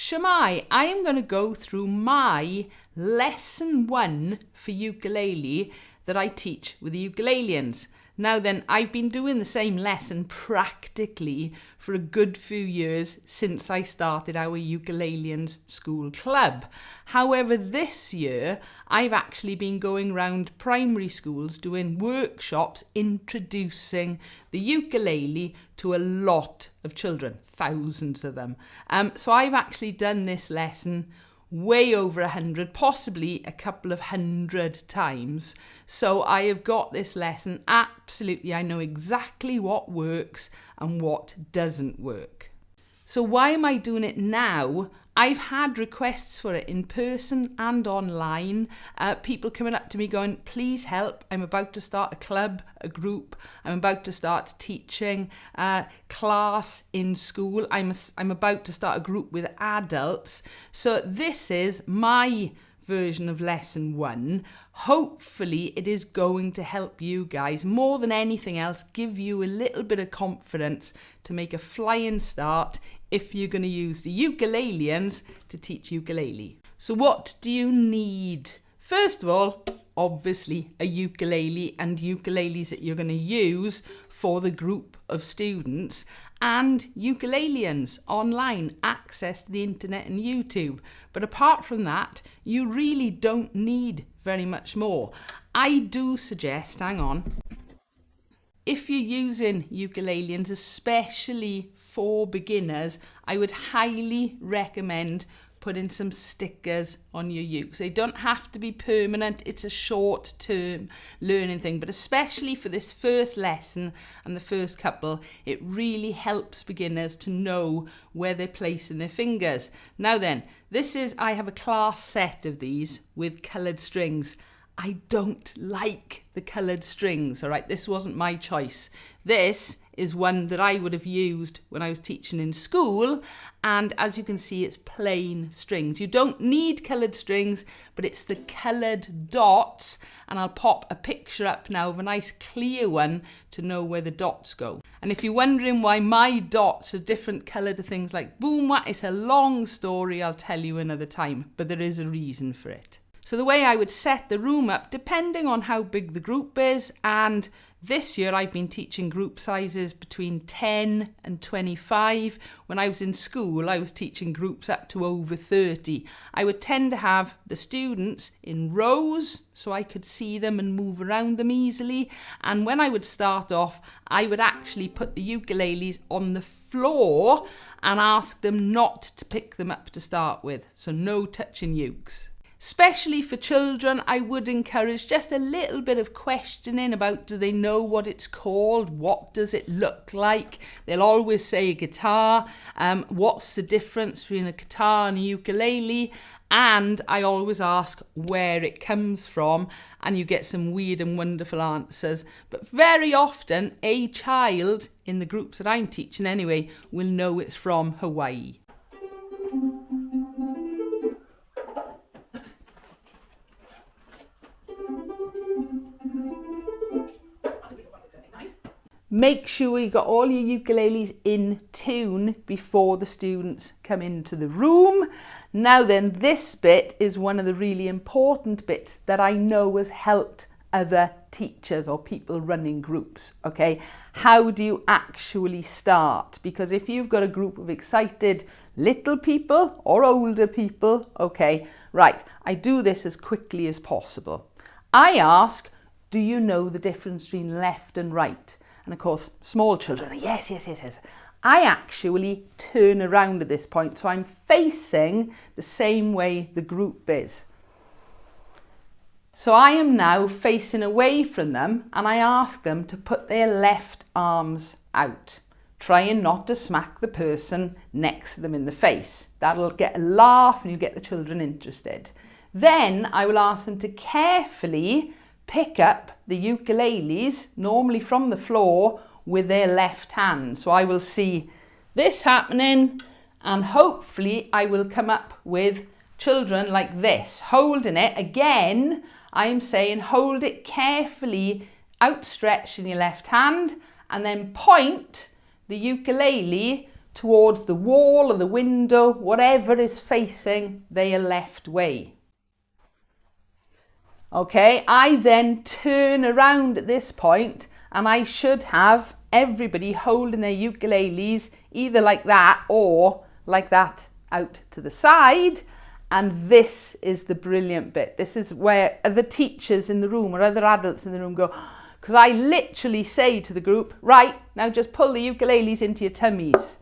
Shemai, I am going to go through my lesson 1 for ukulele that I teach with the Ukulaliens. Now then, I've been doing the same lesson practically for a good few years since I started our Ukulaliens school club. However, this year, I've actually been going around primary schools doing workshops introducing the ukulele to a lot of children, thousands of them. So I've actually done this lesson way over 100, possibly a couple of 100 times. So I have got this lesson absolutely, I know exactly what works and what doesn't work. So why am I doing it now? I've had requests for it in person and online. People coming up to me going, please help, I'm about to start a club, a group, I'm about to start teaching class in school, I'm about to start a group with adults. So this is my version of lesson 1. Hopefully it is going to help you guys more than anything else, give you a little bit of confidence to make a flying start if you're going to use the Ukulaliens to teach ukulele. So what do you need? First of all, obviously a ukulele and ukuleles that you're going to use for the group of students, and Ukulaliens online, access to the internet and YouTube. But apart from that, you really don't need very much more. I do suggest, hang on, if you're using Ukulaliens, especially for beginners, I would highly recommend putting some stickers on your uke. So they don't have to be permanent, it's a short-term learning thing, but especially for this first lesson and the first couple, it really helps beginners to know where they're placing their fingers. Now then, I have a class set of these with coloured strings. I don't like the coloured strings, all right? This wasn't my choice. This is one that I would have used when I was teaching in school, and as you can see, it's plain strings. You don't need coloured strings, but it's the coloured dots, and I'll pop a picture up now of a nice clear one to know where the dots go. And if you're wondering why my dots are different colour to things like boom wah, it's a long story, I'll tell you another time, but there is a reason for it. So the way I would set the room up, depending on how big the group is, and this year I've been teaching group sizes between 10 and 25. When I was in school, I was teaching groups up to over 30. I would tend to have the students in rows so I could see them and move around them easily. And when I would start off, I would actually put the ukuleles on the floor and ask them not to pick them up to start with. So no touching ukes. Especially for children, I would encourage just a little bit of questioning about, do they know what it's called? What does it look like? They'll always say a guitar. What's the difference between a guitar and a ukulele? And I always ask where it comes from, and you get some weird and wonderful answers. But very often, a child, in the groups that I'm teaching anyway, will know it's from Hawaii. Make sure you got all your ukuleles in tune before the students come into the room. Now then, this bit is one of the really important bits that I know has helped other teachers or people running groups, okay? How do you actually start? Because if you've got a group of excited little people or older people, okay, right, I do this as quickly as possible. I ask, do you know the difference between left and right? And of course, small children, yes. I actually turn around at this point, so I'm facing the same way the group is. So I am now facing away from them, and I ask them to put their left arms out, trying not to smack the person next to them in the face. That'll get a laugh and you get the children interested. Then I will ask them to carefully pick up the ukuleles, normally from the floor, with their left hand. So I will see this happening, and hopefully I will come up with children like this, holding it. Again, I am saying hold it carefully outstretched in your left hand, and then point the ukulele towards the wall or the window, whatever is facing their left way. Okay, I then turn around at this point and I should have everybody holding their ukuleles either like that or like that out to the side. And this is the brilliant bit. This is where the teachers in the room or other adults in the room go, because I literally say to the group, right, now just pull the ukuleles into your tummies.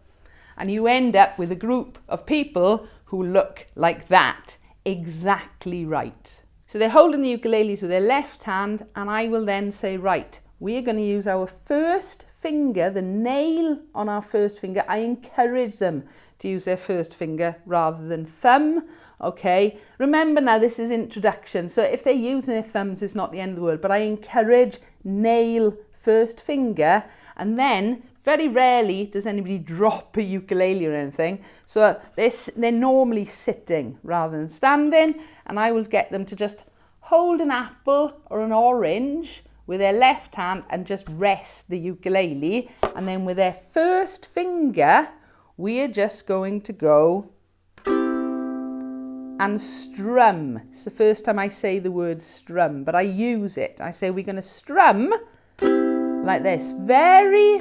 And you end up with a group of people who look like that. Exactly right. So they're holding the ukuleles with their left hand, and I will then say, right, we're going to use our first finger, the nail on our first finger. I encourage them to use their first finger rather than thumb. Okay, remember now this is introduction, so if they're using their thumbs, it's not the end of the world, but I encourage nail first finger, and then very rarely does anybody drop a ukulele or anything. So they're normally sitting rather than standing, and I will get them to just hold an apple or an orange with their left hand and just rest the ukulele. And then with their first finger, we are just going to go and strum. It's the first time I say the word strum, but I use it. I say we're going to strum like this, very,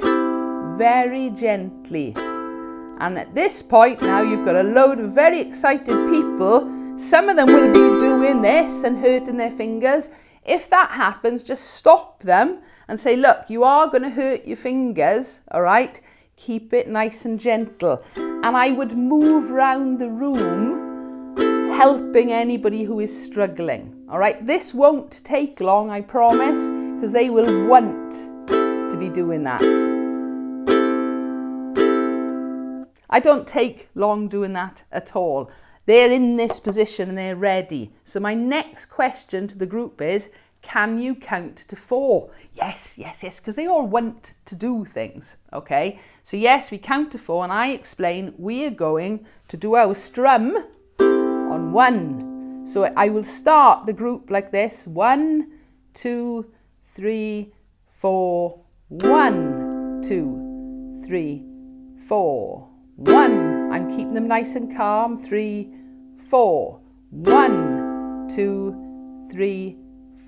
very gently. And at this point now you've got a load of very excited people. Some of them will be doing this and hurting their fingers. If that happens, just stop them and say, look, you are going to hurt your fingers, all right? Keep it nice and gentle. And I would move around the room helping anybody who is struggling, all right? This won't take long, I promise, because they will want to be doing that. I don't take long doing that at all. They're in this position and they're ready. So my next question to the group is, can you count to 4? Yes, yes, yes, because they all want to do things, okay? So yes, we count to 4 and I explain we are going to do our strum on 1. So I will start the group like this. 1, 2, 3, 4. 1, 2, 3, 4. 1. I'm keeping them nice and calm. 3, 4. 1, 2, 3,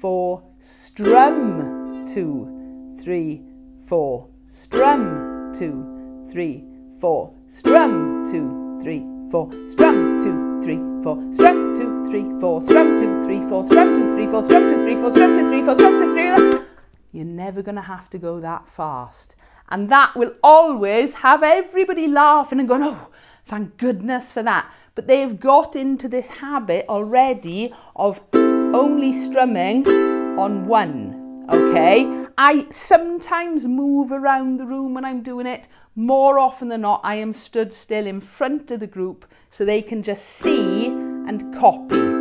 4. Strum. 2, 3, 4. Strum. 2, 3, 4. Strum. 2, 3, 4. Strum. 2, 3, 4. Strum. 2, 3, 4. Strum. 2, 3, 4. Strum. 2, 3, 4. Strum. 2, 3, 4. Strum. 2, 3, 4. Strum. 2, 3, 4. You're never going to have to go that fast. And that will always have everybody laughing and going, oh, thank goodness for that. But they've got into this habit already of only strumming on 1, okay? I sometimes move around the room when I'm doing it. More often than not, I am stood still in front of the group so they can just see and copy.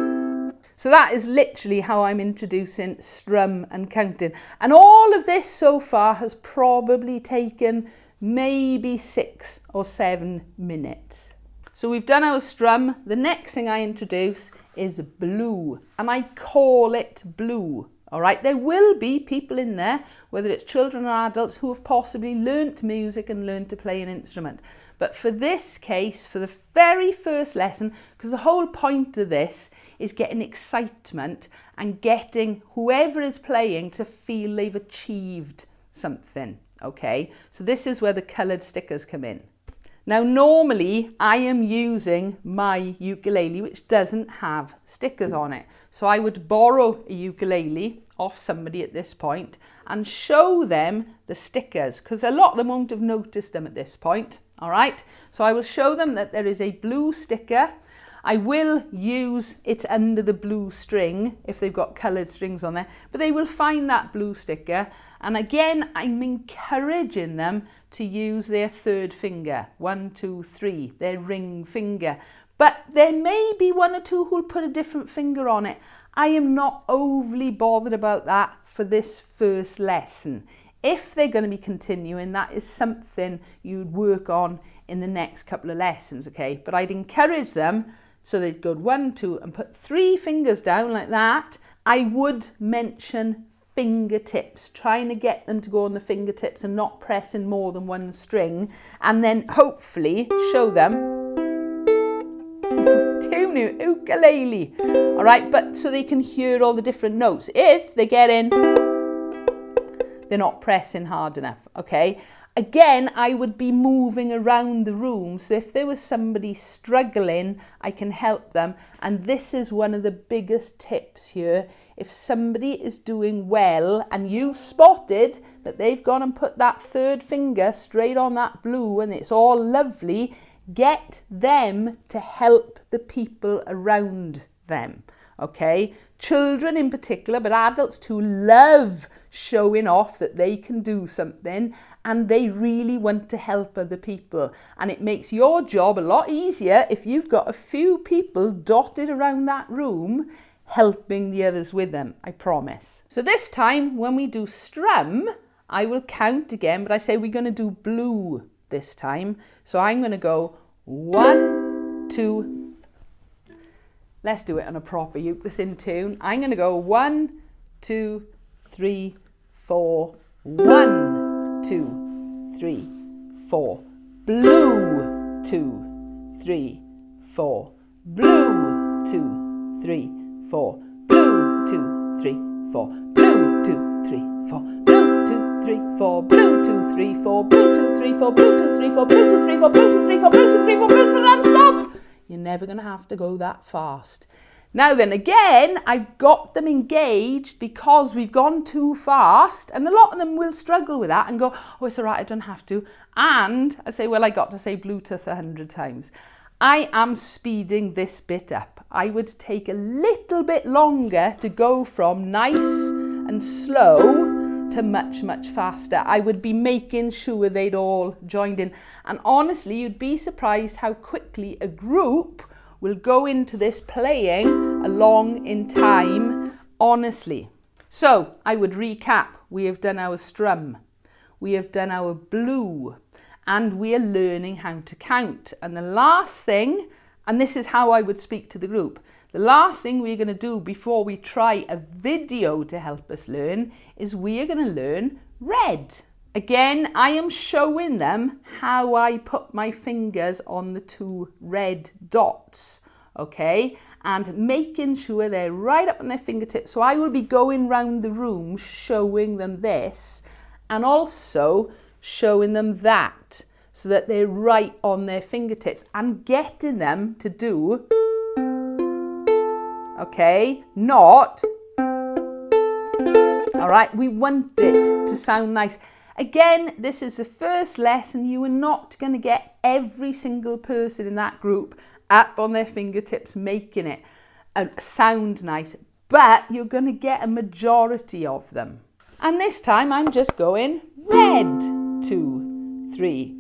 So that is literally how I'm introducing strum and counting. And all of this so far has probably taken maybe 6 or 7 minutes. So we've done our strum. The next thing I introduce is blue, and I call it blue. All right, there will be people in there, whether it's children or adults, who have possibly learnt music and learned to play an instrument. But for this case, for the very first lesson, because the whole point of this is getting excitement and getting whoever is playing to feel they've achieved something, okay? So this is where the coloured stickers come in. Now, normally I am using my ukulele, which doesn't have stickers on it. So I would borrow a ukulele off somebody at this point and show them the stickers, because a lot of them won't have noticed them at this point, all right? So I will show them that there is a blue sticker. I will use it under the blue string if they've got coloured strings on there, but they will find that blue sticker. And again, I'm encouraging them to use their third finger, 1, 2, 3, their ring finger. But there may be 1 or 2 who'll put a different finger on it. I am not overly bothered about that for this first lesson. If they're going to be continuing, that is something you'd work on in the next couple of lessons, okay? But I'd encourage them so they'd go 1, 2 and put 3 fingers down like that. I would mention fingertips, trying to get them to go on the fingertips and not pressing more than one string, and then hopefully show them tune ukulele, all right, but so they can hear all the different notes. If they get in, they're not pressing hard enough, okay? Again, I would be moving around the room, so if there was somebody struggling, I can help them. And this is one of the biggest tips here. If somebody is doing well and you've spotted that they've gone and put that third finger straight on that blue and it's all lovely, get them to help the people around them, okay? Children in particular, but adults too, love showing off that they can do something, and they really want to help other people. And it makes your job a lot easier if you've got a few people dotted around that room helping the others with them, I promise. So this time when we do strum, I will count again, but I say we're going to do blue this time. So I'm going to go 1, 2, let's do it on a proper uke, this in tune. I'm going to go 1, 2, 3, 4, 1, 2, 3, 4, blue, 2, 3, 4, blue, 2, 3, 4, blue, 2, 3, 4, blue, 2, 3, 4, blue, 2, 3, 4, blue, 2, 3, 4, blue, 2, 3, 4, blue, 2, 3, 4, blue, 2, 3, 4, blue, 2, 3, 4, blue, 2, 3, 4, blue, 2, 3, 4, and stop. You're never going to have to go that fast. Now then, again, I've got them engaged because we've gone too fast, and a lot of them will struggle with that and go, oh, it's all right, I don't have to. And I say, well, I got to say Bluetooth 100 times. I am speeding this bit up. I would take a little bit longer to go from nice and slow to much, much faster. I would be making sure they'd all joined in. And honestly, you'd be surprised how quickly a group will go into this playing along in time, honestly. So I would recap. We have done our strum, we have done our blue, and we are learning how to count. And the last thing, and this is how I would speak to the group, the last thing we're going to do before we try a video to help us learn is we are going to learn red. Again, I am showing them how I put my fingers on the 2 red dots, okay? And making sure they're right up on their fingertips. So I will be going round the room showing them this and also showing them that so that they're right on their fingertips and getting them to do, okay, not, all right, we want it to sound nice. Again, this is the first lesson. You are not going to get every single person in that group up on their fingertips making it sound nice, but you're going to get a majority of them. And this time I'm just going red, 2, 3,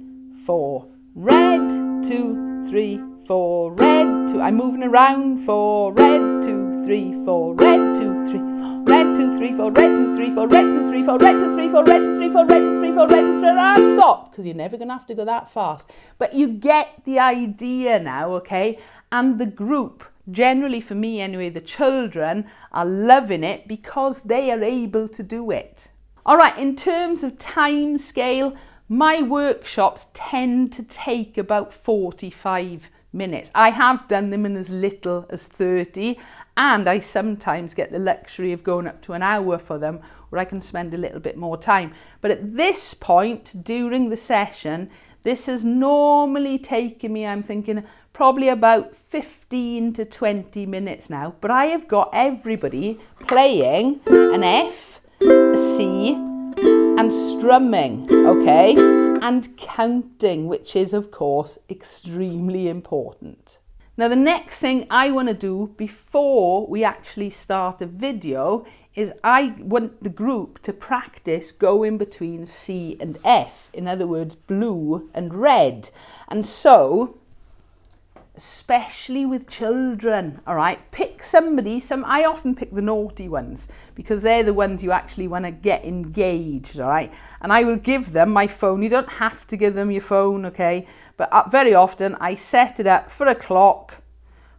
4, red, 2, 3, 4, red, 2. I'm moving around for red, 2, 3, 4, red, 2, 3, 4, red, 2, 3, 4, red, 2, 3, 4, red, 2, 3, 4, red, 2, 3, 4, red, 2, 3, 4, red, 2, 3, 4, red, 2, 3, and stop, because you're never going to have to go that fast. But you get the idea now, okay? And the group, generally for me anyway, the children are loving it because they are able to do it. All right, in terms of time scale, my workshops tend to take about 45 minutes. I have done them in as little as 30, and I sometimes get the luxury of going up to an hour for them where I can spend a little bit more time. But at this point during the session, this has normally taken me, I'm thinking, probably about 15 to 20 minutes now. But I have got everybody playing an F, a C, and strumming, okay? And counting, which is, of course, extremely important. Now, the next thing I want to do before we actually start a video is I want the group to practice going between C and F. In other words, blue and red. And so, especially with children, all right, pick somebody. I often pick the naughty ones because they're the ones you actually want to get engaged, all right? And I will give them my phone. You don't have to give them your phone, okay? But very often I set it up for a clock,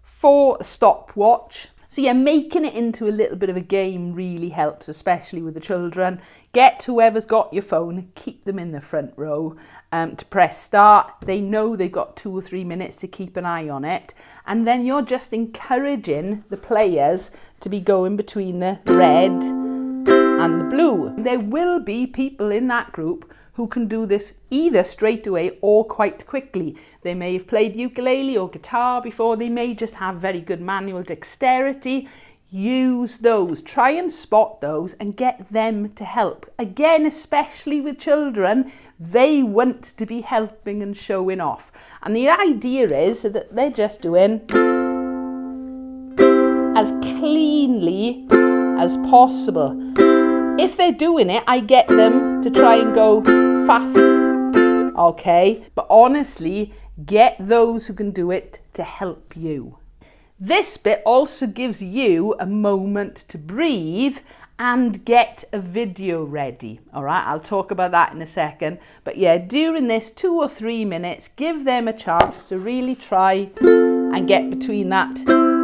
for a stopwatch. So yeah, making it into a little bit of a game really helps, especially with the children. Get whoever's got your phone, keep them in the front row to press start. They know they've got 2 or 3 minutes to keep an eye on it. And then you're just encouraging the players to be going between the red and the blue. There will be people in that group who can do this either straight away or quite quickly. They may have played ukulele or guitar before. They may just have very good manual dexterity. Use those. Try and spot those and get them to help. Again, especially with children, they want to be helping and showing off. And the idea is that they're just doing as cleanly as possible. If they're doing it, I get them to try and go fast, okay? But honestly, get those who can do it to help you. This bit also gives you a moment to breathe and get a video ready, all right? I'll talk about that in a second. But yeah, during this 2 or 3 minutes, give them a chance to really try and get between that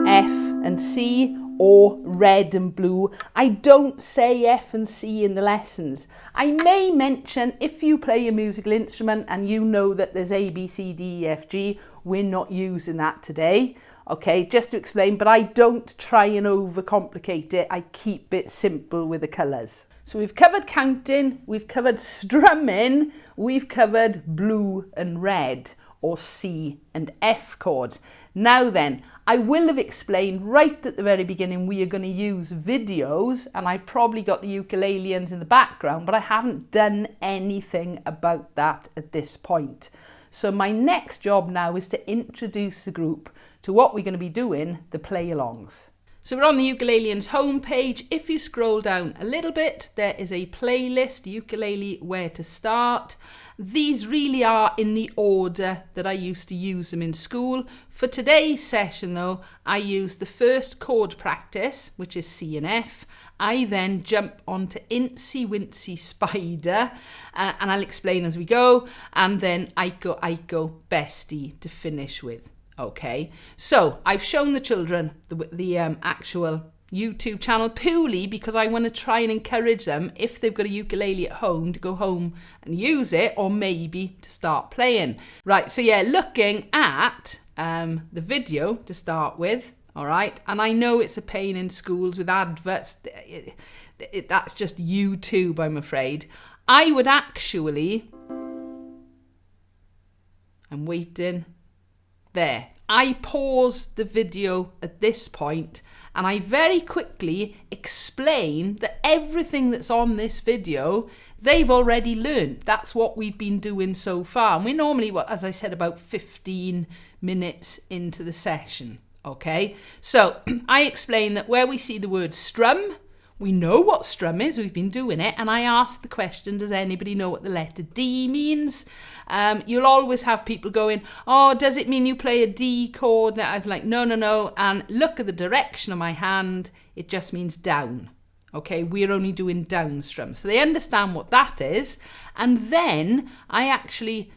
F and C, or red and blue. I don't say F and C in the lessons. I may mention if you play a musical instrument and you know that there's A, B, C, D, E, F, G, we're not using that today. Okay, just to explain, but I don't try and overcomplicate it. I keep it simple with the colours. So we've covered counting, we've covered strumming, we've covered blue and red, or C and F chords. Now then, I will have explained right at the very beginning we are going to use videos, and I probably got the Ukulaliens in the background, but I haven't done anything about that at this point. So my next job now is to introduce the group to what we're going to be doing, the play-alongs. So we're on the Ukulaliens homepage. If you scroll down a little bit, there is a playlist, ukulele, where to start. These really are in the order that I used to use them in school. For today's session though, I used the first chord practice, which is C and F. I then jump onto Incy Wincy Spider, and I'll explain as we go, and then Iko Iko Bestie to finish with. Okay, so I've shown the children the actual YouTube channel purely because I want to try and encourage them, if they've got a ukulele at home, to go home and use it, or maybe to start playing. Right, so yeah, looking at the video to start with, all right, and I know it's a pain in schools with adverts, that's just YouTube, I'm afraid. I would actually, I'm waiting, there. I paused the video at this point and I very quickly explained that everything that's on this video, they've already learned. That's what we've been doing so far. And we're normally, as I said, about 15 minutes into the session, okay? So I explained that where we see the word strum, we know what strum is, we've been doing it, and I asked the question, does anybody know what the letter D means? You'll always have people going, oh, does it mean you play a D chord? And I'm like, no, and look at the direction of my hand, it just means down. Okay, we're only doing down strum. So they understand what that is, and then I actually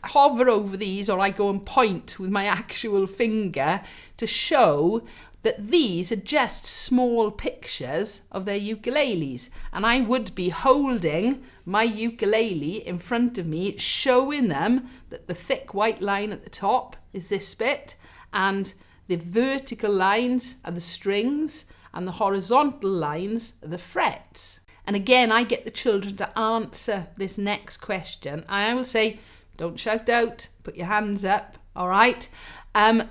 hover over these, or I go and point with my actual finger to show that these are just small pictures of their ukuleles, and I would be holding my ukulele in front of me, showing them that the thick white line at the top is this bit, and the vertical lines are the strings, and the horizontal lines are the frets. And again, I get the children to answer this next question. I will say, don't shout out, put your hands up, all right?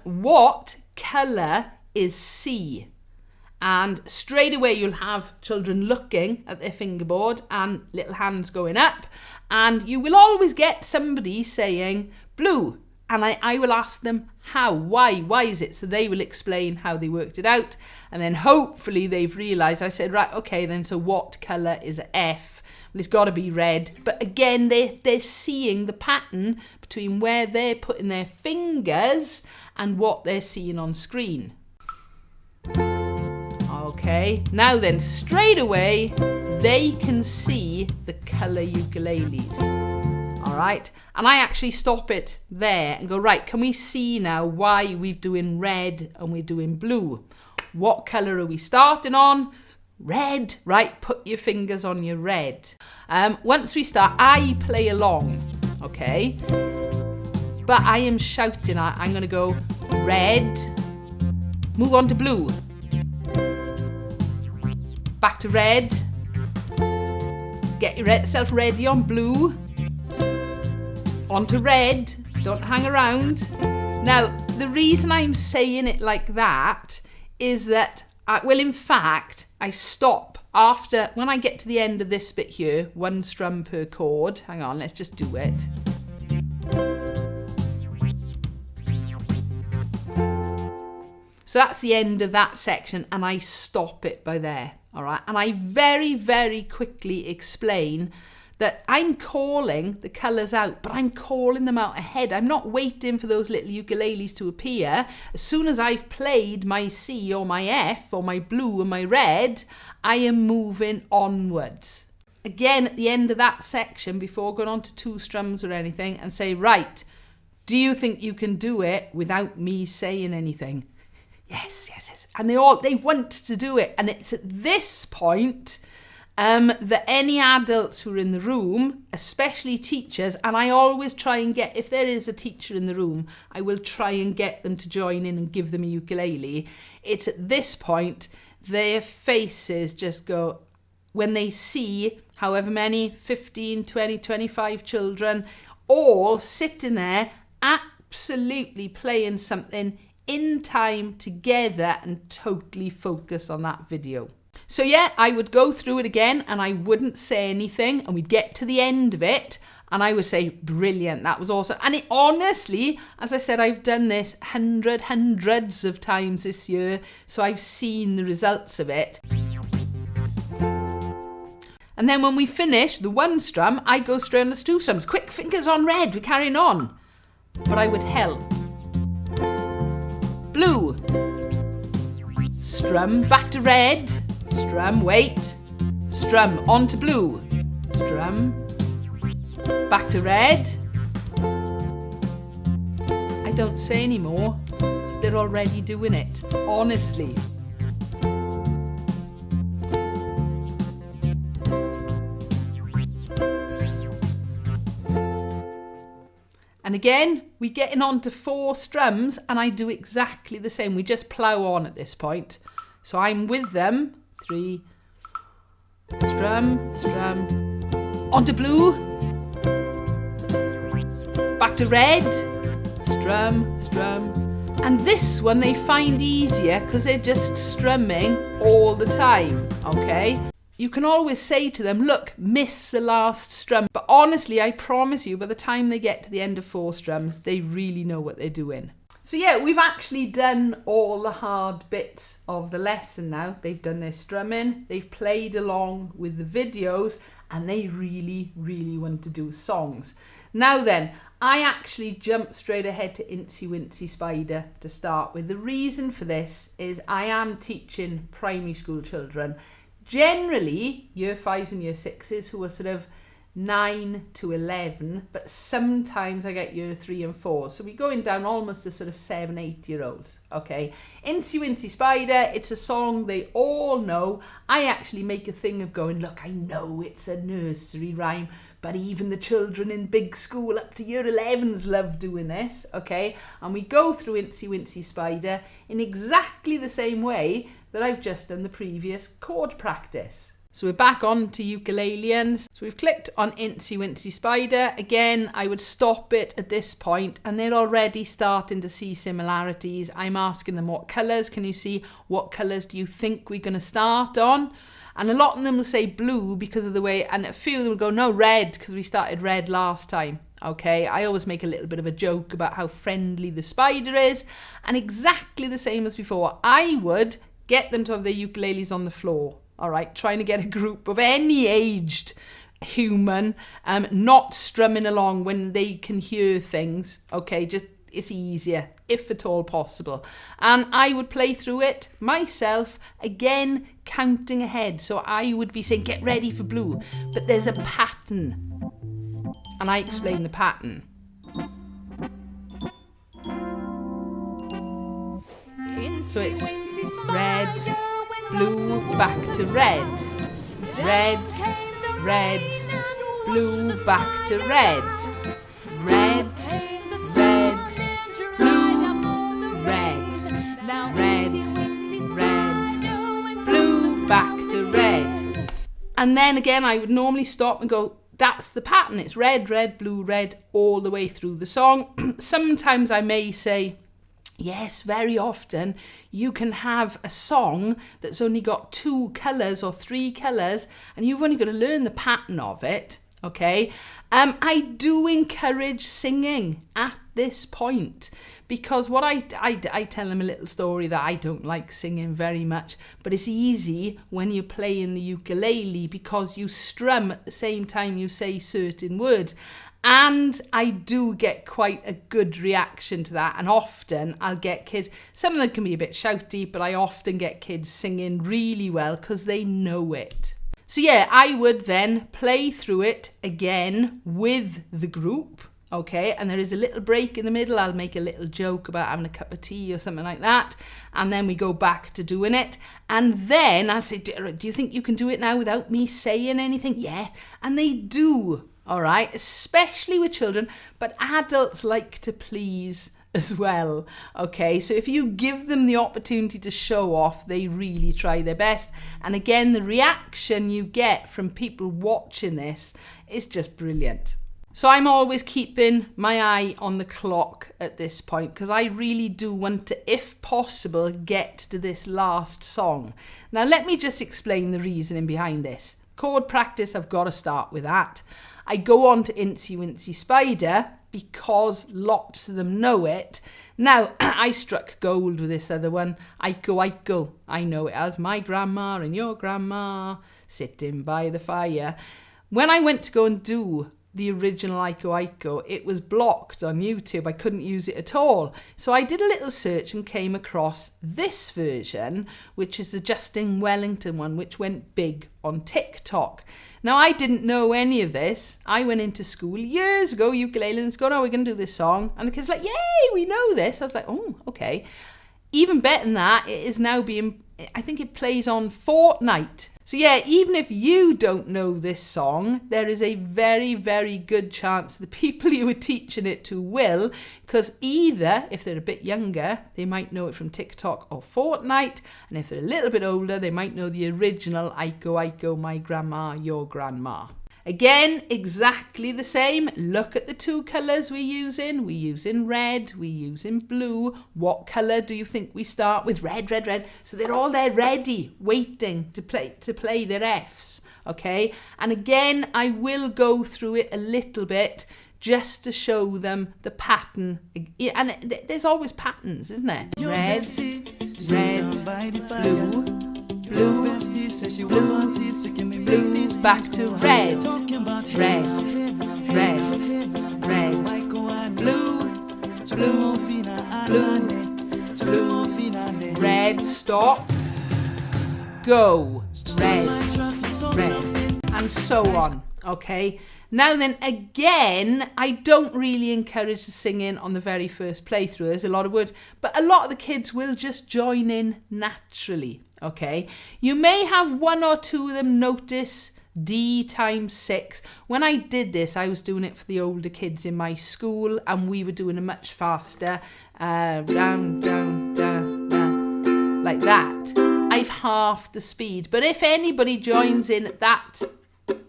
What colour is C? And straight away you'll have children looking at their fingerboard and little hands going up, and you will always get somebody saying blue, and I will ask them how, why is it? So they will explain how they worked it out, and then hopefully they've realised. I said, right, okay then, so what colour is F? Well, it's got to be red. But again, they're seeing the pattern between where they're putting their fingers and what they're seeing on screen. Okay, now then, straight away, they can see the colour ukuleles. All right, and I actually stop it there and go, right, can we see now why we're doing red and we're doing blue? what colour are we starting on? Red, right? Put your fingers on your red. Once we start, I play along, okay? But I am shouting. I'm going to go red, move on to blue, back to red, get yourself ready on blue, onto red, don't hang around. Now, the reason I'm saying it like that is that, in fact, I stop after, when I get to the end of this bit here, 1 strum per chord. Hang on, let's just do it. So that's the end of that section, and I stop it by there, all right? And I very, very quickly explain that I'm calling the colours out, but I'm calling them out ahead. I'm not waiting for those little ukuleles to appear. As soon as I've played my C or my F or my blue and my red, I am moving onwards. Again, at the end of that section, before going on to 2 strums or anything, and say, right, do you think you can do it without me saying anything? Yes, yes, yes. And they want to do it. And it's at this point that any adults who are in the room, especially teachers, and I always try and get, if there is a teacher in the room, I will try and get them to join in and give them a ukulele. It's at this point, their faces just go, when they see however many, 15, 20, 25 children, all sitting there, absolutely playing something in time together and totally focus on that video. So yeah, I would go through it again and I wouldn't say anything, and we'd get to the end of it and I would say, brilliant, that was awesome. And it honestly, as I said, I've done this hundreds of times this year, so I've seen the results of it. And then when we finish the 1 strum, I go straight on to 2 strums. Quick, fingers on red, we're carrying on. But I would help. Blue, strum, back to red, strum, wait, strum, on to blue, strum, back to red. I don't say anymore, they're already doing it, honestly. And again, we're getting on to 4 strums and I do exactly the same. We just plough on at this point. So I'm with them. 3, strum, strum, onto blue, back to red, strum, strum. And this one they find easier because they're just strumming all the time, okay? You can always say to them, look, miss the last strum. But honestly, I promise you, by the time they get to the end of 4 strums, they really know what they're doing. So yeah, we've actually done all the hard bits of the lesson now. They've done their strumming, they've played along with the videos, and they really, really want to do songs. Now then, I actually jumped straight ahead to Incy Wincy Spider to start with. The reason for this is I am teaching primary school children, generally year 5s and year 6s, who are sort of 9 to 11, but sometimes I get year 3 and 4. So we're going down almost to sort of 7, 8 year olds, okay? Incy Wincy Spider, it's a song they all know. I actually make a thing of going, look, I know it's a nursery rhyme, but even the children in big school up to year 11s love doing this, okay? And we go through Incy Wincy Spider in exactly the same way that I've just done the previous chord practice. So we're back on to Ukulaliens. So we've clicked on Incy Wincy Spider. Again, I would stop it at this point and they're already starting to see similarities. I'm asking them what colours can you see? What colours do you think we're going to start on? And a lot of them will say blue because of the way, and a few of them will go, no, red, because we started red last time. Okay, I always make a little bit of a joke about how friendly the spider is, and exactly the same as before. I would get them to have their ukuleles on the floor. All right, trying to get a group of any aged human not strumming along when they can hear things. Okay, just it's easier, if at all possible. And I would play through it myself, again, counting ahead. So I would be saying, get ready for blue. But there's a pattern. And I explain the pattern. So it's red, blue, back to red. Red, red, blue, back to red. Red, red, blue, red. Red, red, blue, back to red. And then again, I would normally stop and go, that's the pattern. It's red, red, blue, red, all the way through the song. Sometimes I may say, yes, very often you can have a song that's only got 2 colours or 3 colours and you've only got to learn the pattern of it, okay? I do encourage singing at this point because what I tell them a little story that I don't like singing very much, but it's easy when you're playing the ukulele because you strum at the same time you say certain words. And I do get quite a good reaction to that. And often I'll get kids, some of them can be a bit shouty, but I often get kids singing really well because they know it. So yeah, I would then play through it again with the group, okay? And there is a little break in the middle. I'll make a little joke about having a cup of tea or something like that. And then we go back to doing it. And then I'll say, do you think you can do it now without me saying anything? Yeah. And they do. All right, especially with children, but adults like to please as well, okay? So if you give them the opportunity to show off, they really try their best. And again, the reaction you get from people watching this is just brilliant. So I'm always keeping my eye on the clock at this point because I really do want to, if possible, get to this last song. Now, let me just explain the reasoning behind this. Chord practice, I've got to start with that. I go on to Incy Wincy Spider because lots of them know it. Now, I struck gold with this other one. Iko Iko. I know it as my grandma and your grandma sitting by the fire. When I went to go and do the original Iko Iko, it was blocked on YouTube. I couldn't use it at all. So I did a little search and came across this version, which is the Justin Wellington one, which went big on TikTok. Now, I didn't know any of this. I went into school years ago, Ukulaliens, going, oh, we're going to do this song. And the kids were like, yay, we know this. I was like, oh, okay. Even better than that, it is now being, I think it plays on Fortnite. So yeah, even if you don't know this song, there is a very, very good chance the people you were teaching it to will, because either, if they're a bit younger, they might know it from TikTok or Fortnite, and if they're a little bit older, they might know the original Iko Iko, my grandma, your grandma. Again, exactly the same. Look at the 2 colours we're using. We're using red, we're using blue. What colour do you think we start with? Red, red, red. So they're all there ready, waiting to play their Fs, okay? And again, I will go through it a little bit just to show them the pattern. And there's always patterns, isn't there? Red, red, blue, blue, blue, back to red, red, red, red, blue, blue, blue, blue, red, stop, go, red, red, and so on, okay? Now then, again, I don't really encourage the singing on the very first playthrough. There's a lot of words, but a lot of the kids will just join in naturally, okay? You may have 1 or 2 of them notice D times 6. When I did this, I was doing it for the older kids in my school, and we were doing it much faster. Down, down, down, down, like that. I've halved the speed, but if anybody joins in at that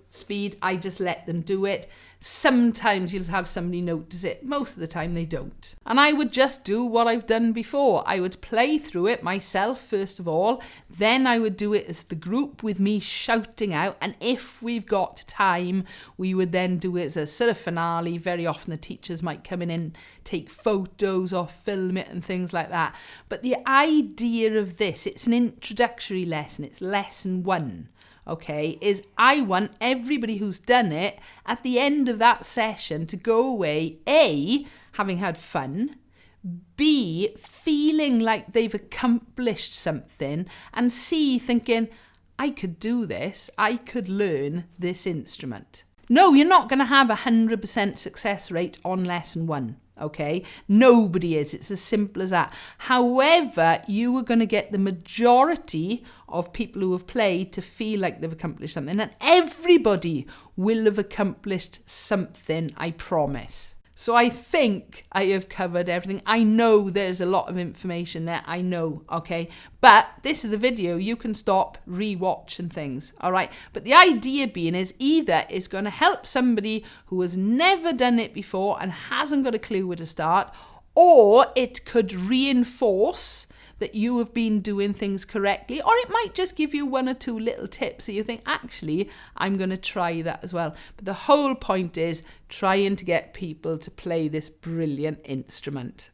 speed, I just let them do it. Sometimes you'll have somebody notice it. Most of the time they don't. And I would just do what I've done before. I would play through it myself first of all. Then I would do it as the group with me shouting out. And if we've got time, we would then do it as a sort of finale. Very often the teachers might come in and take photos or film it and things like that. But the idea of this, it's an introductory lesson. It's lesson 1. Okay, is I want everybody who's done it at the end of that session to go away, A, having had fun, B, feeling like they've accomplished something, and C, thinking, I could do this, I could learn this instrument. No, you're not going to have 100% success rate on lesson 1. okay? Nobody is. It's as simple as that. However, you are going to get the majority of people who have played to feel like they've accomplished something. And everybody will have accomplished something, I promise. So I think I have covered everything. I know there's a lot of information there. I know, okay? But this is a video. You can stop, re-watch and things, all right? But the idea being is either it's going to help somebody who has never done it before and hasn't got a clue where to start, or it could reinforce that you have been doing things correctly, or it might just give you 1 or 2 little tips that you think, actually, I'm going to try that as well. But the whole point is trying to get people to play this brilliant instrument.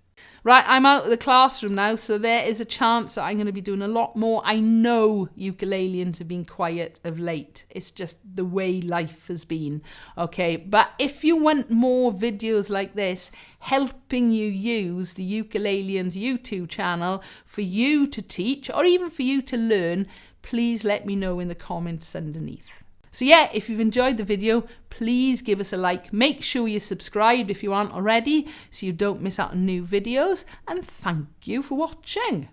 Right, I'm out of the classroom now, so there is a chance that I'm going to be doing a lot more. I know ukulelians have been quiet of late. It's just the way life has been, okay? But if you want more videos like this, helping you use the Ukulaliens YouTube channel for you to teach or even for you to learn, please let me know in the comments underneath. So yeah, if you've enjoyed the video, please give us a like. Make sure you're subscribed if you aren't already so you don't miss out on new videos. And thank you for watching.